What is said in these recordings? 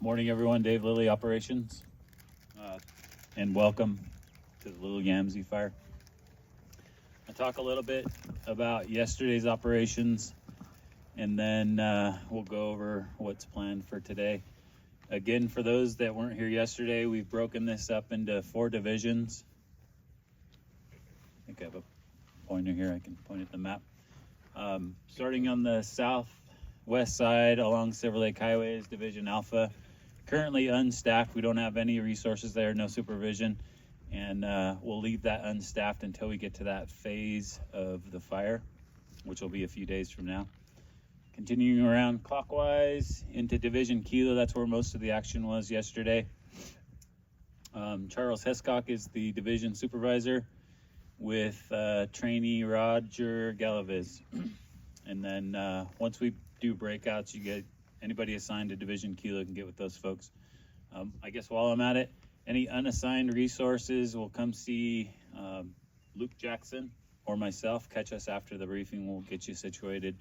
Morning everyone, Dave Lilly Operations, and welcome to the Little Yamsay fire. I'll talk a little bit about yesterday's operations, and then we'll go over what's planned for today. Again, for those that weren't here yesterday, we've broken this up into 4 divisions. I think I have a pointer here, I can point at the map. Starting on the southwest side along Silver Lake Highway is Division Alpha. Currently unstaffed, we don't have any resources there, no supervision, and we'll leave that unstaffed until we get to that phase of the fire, which will be a few days from now. Continuing around clockwise into Division Kilo, that's where most of the action was yesterday. Charles Hescock is the division supervisor with trainee Roger Galaviz. And then once we do breakouts, you get anybody assigned to Division Kilo can get with those folks. I guess while I'm at it, any unassigned resources will come see Luke Jackson or myself. Catch us after the briefing. We'll get you situated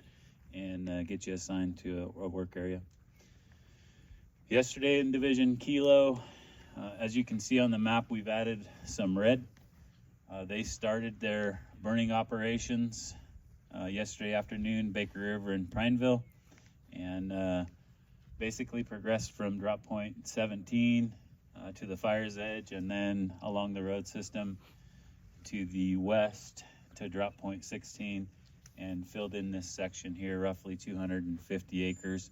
and get you assigned to a work area. Yesterday in Division Kilo, as you can see on the map, we've added some red. They started their burning operations yesterday afternoon, Baker River and Prineville, and basically progressed from drop point 17 to the fire's edge, and then along the road system to the west to drop point 16, and filled in this section here, roughly 250 acres.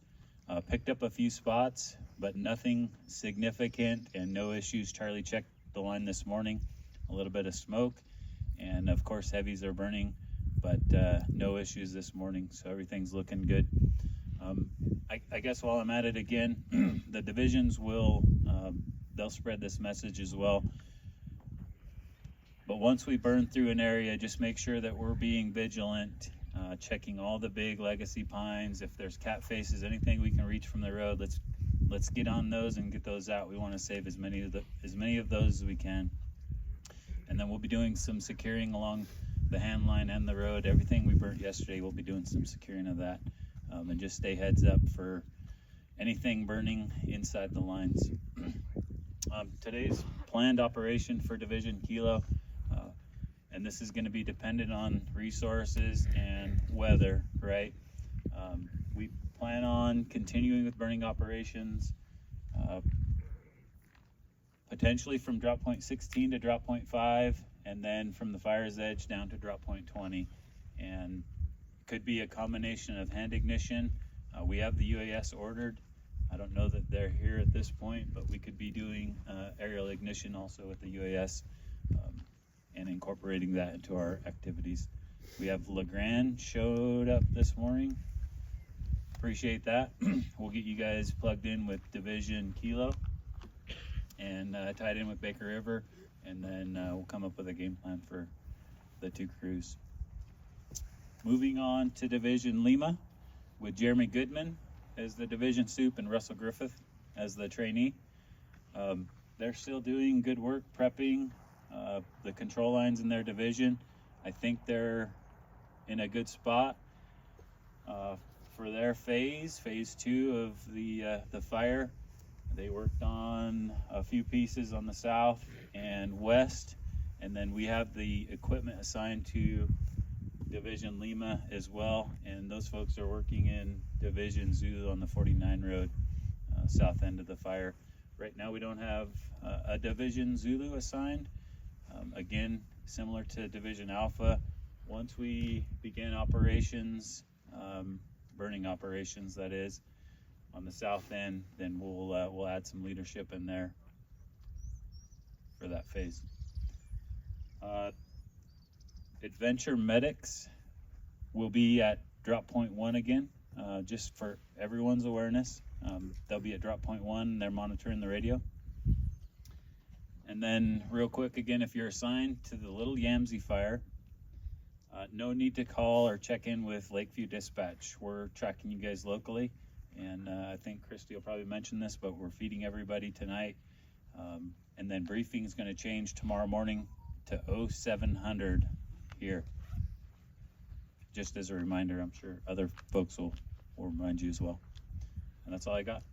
Picked up a few spots, but nothing significant and no issues. Charlie checked the line this morning, a little bit of smoke, and of course heavies are burning, but no issues this morning, so everything's looking good. I guess while I'm at it again, the divisions will, they'll spread this message as well. But once we burn through an area, just make sure that we're being vigilant, checking all the big legacy pines. If there's cat faces, anything we can reach from the road, let's get on those and get those out. We want to save as many of those as we can. And then we'll be doing some securing along the hand line and the road. Everything we burnt yesterday, we'll be doing some securing of that. And just stay heads up for anything burning inside the lines. Today's planned operation for Division Kilo, and this is going to be dependent on resources and weather, right? We plan on continuing with burning operations, potentially from drop point 16 to drop point 5, and then from the fire's edge down to drop point 20. And could be a combination of hand ignition. We have the UAS ordered. I don't know that they're here at this point, but we could be doing aerial ignition also with the UAS and incorporating that into our activities. We have LaGrande showed up this morning. Appreciate that. We'll get you guys plugged in with Division Kilo and tied in with Baker River, and then we'll come up with a game plan for the 2 crews. Moving on to Division Lima with Jeremy Goodman as the division soup and Russell Griffith as the trainee. They're still doing good work prepping the control lines in their division. I think they're in a good spot for their phase 2 of the fire. They worked on a few pieces on the south and west, and then we have the equipment assigned to Division Lima as well, and those folks are working in Division Zulu on the 49 road, south end of the fire. Right now we don't have a Division Zulu assigned. Again, similar to Division Alpha, once we begin operations, burning operations that is, on the south end, then we'll add some leadership in there for that phase. Adventure medics will be at drop point 1 again, just for everyone's awareness. They'll be at drop point 1, they're monitoring the radio. And then real quick again, if you're assigned to the Little Yamsay fire, no need to call or check in with Lakeview Dispatch. We're tracking you guys locally, and I think Christy will probably mention this, but we're feeding everybody tonight. And then briefing is going to change tomorrow morning to 0700 here. Just as a reminder, I'm sure other folks will remind you as well. And that's all I got.